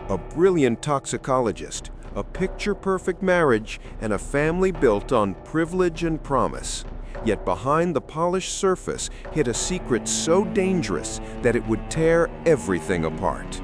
A brilliant toxicologist, a picture-perfect marriage, and a family built on privilege and promise. Yet behind the polished surface hid a secret so dangerous that it would tear everything apart.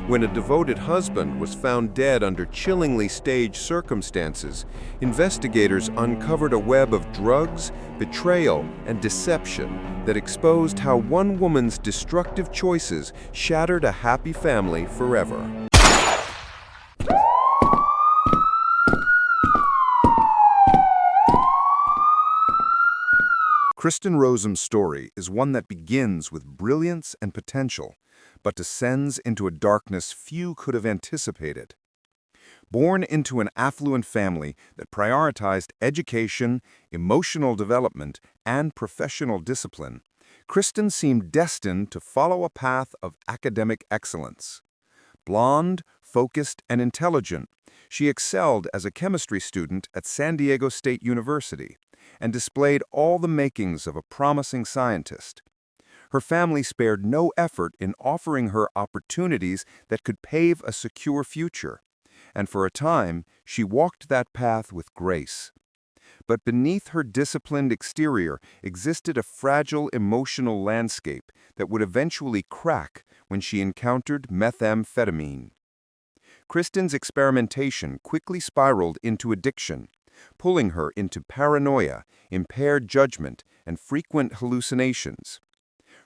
When a devoted husband was found dead under chillingly staged circumstances, investigators uncovered a web of drugs, betrayal, and deception that exposed how one woman's destructive choices shattered a happy family forever. Kristen Rosam's story is one that begins with brilliance and potential, but descends into a darkness few could have anticipated. Born into an affluent family that prioritized education, emotional development, and professional discipline, Kristen seemed destined to follow a path of academic excellence. Blonde, focused, and intelligent, she excelled as a chemistry student at San Diego State University and displayed all the makings of a promising scientist. Her family spared no effort in offering her opportunities that could pave a secure future, and for a time she walked that path with grace. But beneath her disciplined exterior existed a fragile emotional landscape that would eventually crack when she encountered methamphetamine. Kristen's experimentation quickly spiraled into addiction, pulling her into paranoia, impaired judgment, and frequent hallucinations.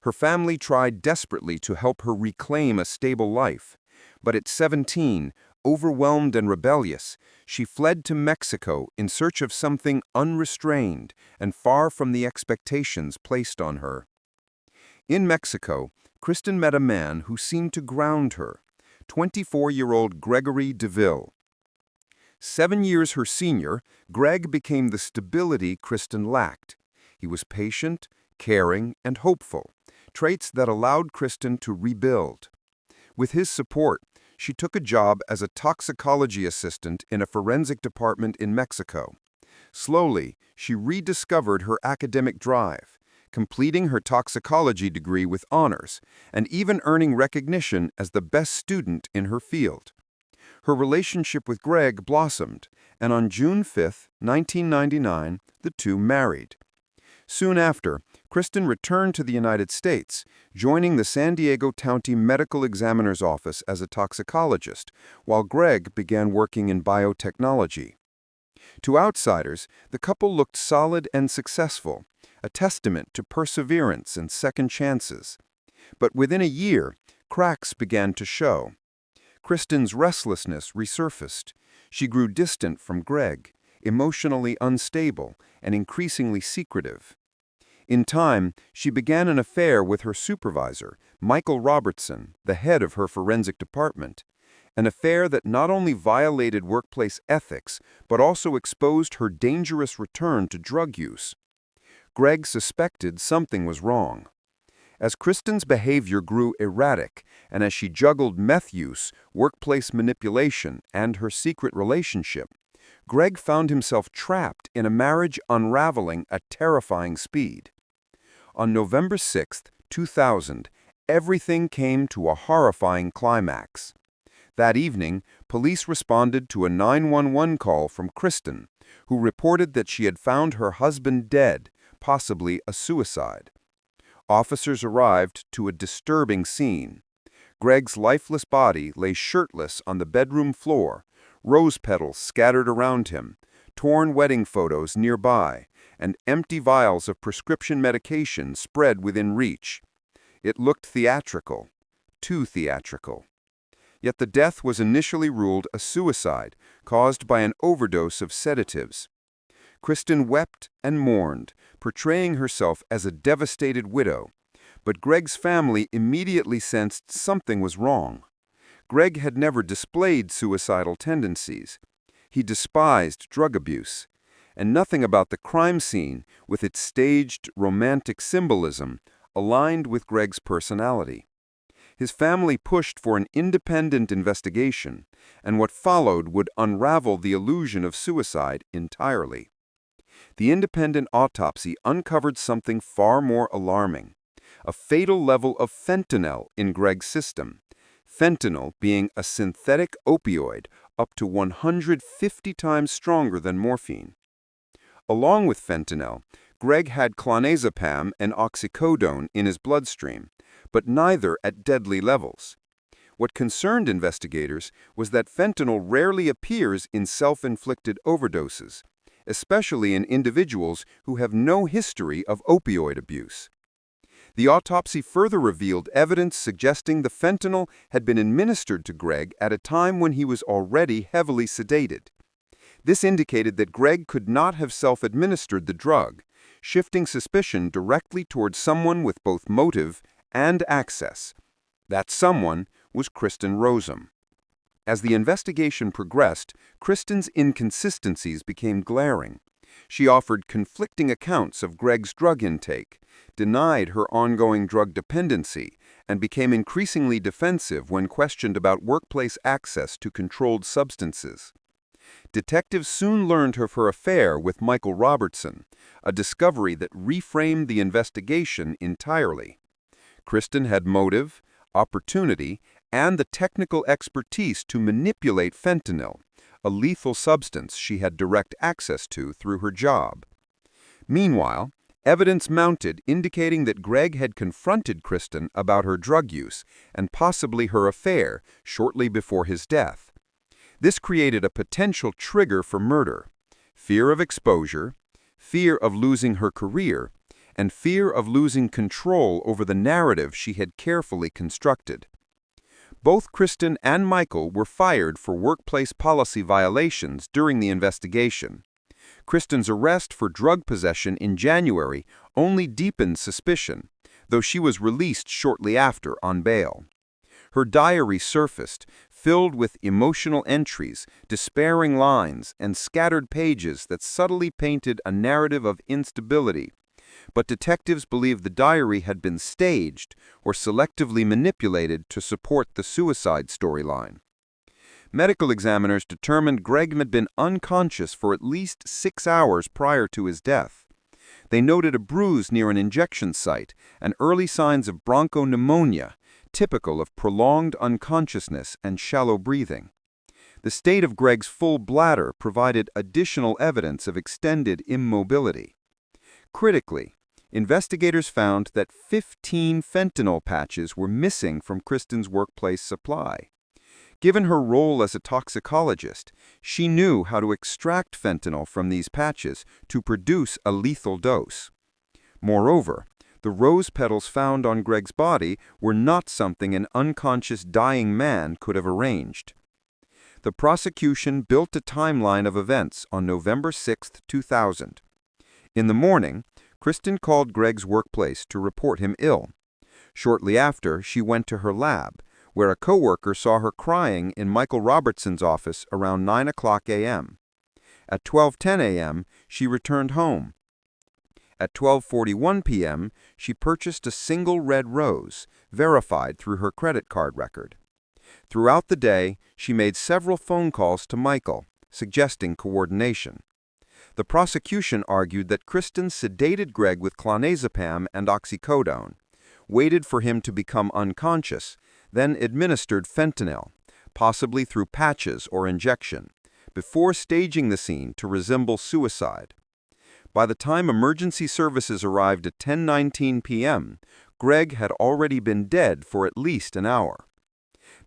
Her family tried desperately to help her reclaim a stable life, but at 17, overwhelmed and rebellious, she fled to Mexico in search of something unrestrained and far from the expectations placed on her. In Mexico, Kristen met a man who seemed to ground her, 24-year-old Gregory DeVille. 7 years her senior, Greg became the stability Kristen lacked. He was patient, caring, and hopeful, traits that allowed Kristen to rebuild. With his support, she took a job as a toxicology assistant in a forensic department in Mexico. Slowly, she rediscovered her academic drive, completing her toxicology degree with honors, and even earning recognition as the best student in her field. Her relationship with Greg blossomed, and on June 5, 1999, the two married. Soon after, Kristen returned to the United States, joining the San Diego County Medical Examiner's Office as a toxicologist, while Greg began working in biotechnology. To outsiders, the couple looked solid and successful, a testament to perseverance and second chances. But within a year, cracks began to show. Kristen's restlessness resurfaced. She grew distant from Greg, emotionally unstable and increasingly secretive. In time, she began an affair with her supervisor, Michael Robertson, the head of her forensic department, an affair that not only violated workplace ethics, but also exposed her dangerous return to drug use. Greg suspected something was wrong. As Kristen's behavior grew erratic, and as she juggled meth use, workplace manipulation, and her secret relationship, Greg found himself trapped in a marriage unraveling at terrifying speed. On November 6, 2000, everything came to a horrifying climax. That evening, police responded to a 911 call from Kristen, who reported that she had found her husband dead, possibly a suicide. Officers arrived to a disturbing scene. Greg's lifeless body lay shirtless on the bedroom floor, rose petals scattered around him, torn wedding photos nearby, and empty vials of prescription medication spread within reach. It looked theatrical, too theatrical. Yet the death was initially ruled a suicide caused by an overdose of sedatives. Kristen wept and mourned, portraying herself as a devastated widow, but Greg's family immediately sensed something was wrong. Greg had never displayed suicidal tendencies. He despised drug abuse, and nothing about the crime scene, with its staged, romantic symbolism, aligned with Greg's personality. His family pushed for an independent investigation, and what followed would unravel the illusion of suicide entirely. The independent autopsy uncovered something far more alarming: a fatal level of fentanyl in Greg's system, fentanyl being a synthetic opioid up to 150 times stronger than morphine. Along with fentanyl, Greg had clonazepam and oxycodone in his bloodstream, but neither at deadly levels. What concerned investigators was that fentanyl rarely appears in self-inflicted overdoses, especially in individuals who have no history of opioid abuse. The autopsy further revealed evidence suggesting the fentanyl had been administered to Greg at a time when he was already heavily sedated. This indicated that Greg could not have self-administered the drug, shifting suspicion directly towards someone with both motive and access. That someone was Kristen Rozum. As the investigation progressed, Kristen's inconsistencies became glaring. She offered conflicting accounts of Greg's drug intake, denied her ongoing drug dependency, and became increasingly defensive when questioned about workplace access to controlled substances. Detectives soon learned of her affair with Michael Robertson, a discovery that reframed the investigation entirely. Kristen had motive, opportunity, and the technical expertise to manipulate fentanyl, a lethal substance she had direct access to through her job. Meanwhile, evidence mounted indicating that Greg had confronted Kristen about her drug use and possibly her affair shortly before his death. This created a potential trigger for murder: fear of exposure, fear of losing her career, and fear of losing control over the narrative she had carefully constructed. Both Kristen and Michael were fired for workplace policy violations during the investigation. Kristen's arrest for drug possession in January only deepened suspicion, though she was released shortly after on bail. Her diary surfaced, filled with emotional entries, despairing lines, and scattered pages that subtly painted a narrative of instability. But detectives believe the diary had been staged or selectively manipulated to support the suicide storyline. Medical examiners determined Greg had been unconscious for at least 6 hours prior to his death. They noted a bruise near an injection site and early signs of bronchopneumonia, typical of prolonged unconsciousness and shallow breathing. The state of Greg's full bladder provided additional evidence of extended immobility. Critically, investigators found that 15 fentanyl patches were missing from Kristen's workplace supply. Given her role as a toxicologist, she knew how to extract fentanyl from these patches to produce a lethal dose. Moreover, the rose petals found on Greg's body were not something an unconscious dying man could have arranged. The prosecution built a timeline of events on November 6, 2000. In the morning, Kristen called Greg's workplace to report him ill. Shortly after, she went to her lab, where a coworker saw her crying in Michael Robertson's office around 9:00 a.m. At 12:10 a.m., she returned home. At 12:41 p.m., she purchased a single red rose, verified through her credit card record. Throughout the day, she made several phone calls to Michael, suggesting coordination. The prosecution argued that Kristen sedated Greg with clonazepam and oxycodone, waited for him to become unconscious, then administered fentanyl, possibly through patches or injection, before staging the scene to resemble suicide. By the time emergency services arrived at 10:19 p.m., Greg had already been dead for at least an hour.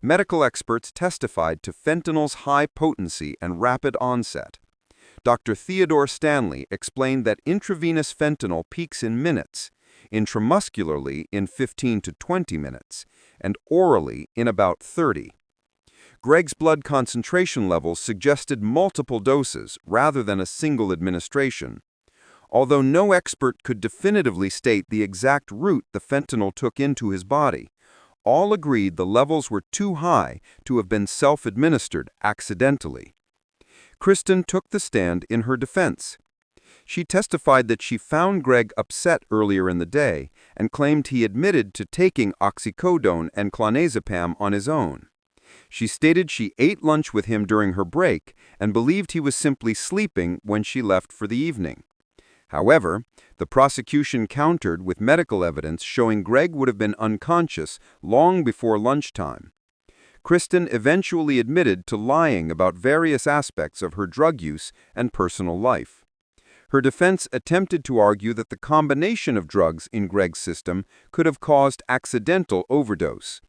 Medical experts testified to fentanyl's high potency and rapid onset. Dr. Theodore Stanley explained that intravenous fentanyl peaks in minutes, intramuscularly in 15 to 20 minutes, and orally in about 30. Greg's blood concentration levels suggested multiple doses rather than a single administration. Although no expert could definitively state the exact route the fentanyl took into his body, all agreed the levels were too high to have been self-administered accidentally. Kristen took the stand in her defense. She testified that she found Greg upset earlier in the day and claimed he admitted to taking oxycodone and clonazepam on his own. She stated she ate lunch with him during her break and believed he was simply sleeping when she left for the evening. However, the prosecution countered with medical evidence showing Greg would have been unconscious long before lunchtime. Kristen eventually admitted to lying about various aspects of her drug use and personal life. Her defense attempted to argue that the combination of drugs in Greg's system could have caused accidental overdose.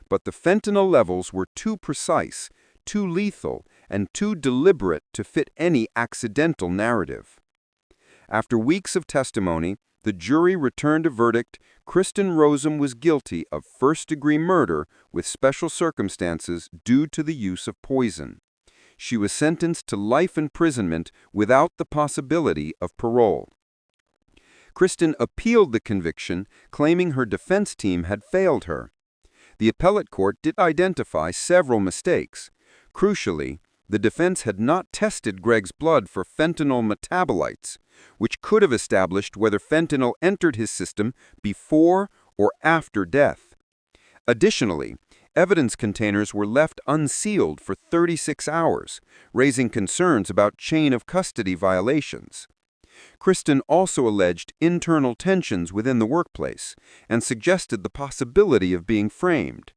But the fentanyl levels were too precise, too lethal, and too deliberate to fit any accidental narrative. After weeks of testimony, the jury returned a verdict: Kristen Rozum was guilty of first-degree murder with special circumstances due to the use of poison. She was sentenced to life imprisonment without the possibility of parole. Kristen appealed the conviction, claiming her defense team had failed her. The appellate court did identify several mistakes. Crucially, the defense had not tested Greg's blood for fentanyl metabolites, which could have established whether fentanyl entered his system before or after death. Additionally, evidence containers were left unsealed for 36 hours, raising concerns about chain of custody violations. Kristen also alleged internal tensions within the workplace and suggested the possibility of being framed.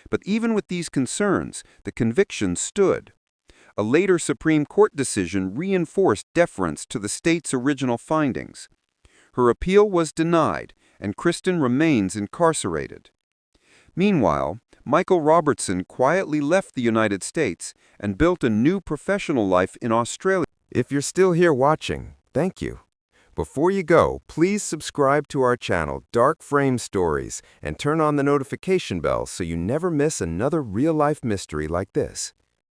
But even with these concerns, the conviction stood. A later Supreme Court decision reinforced deference to the state's original findings. Her appeal was denied, and Kristen remains incarcerated. Meanwhile, Michael Robertson quietly left the United States and built a new professional life in Australia. If you're still here watching, thank you. Before you go, please subscribe to our channel, Dark Frame Stories, and turn on the notification bell so you never miss another real-life mystery like this.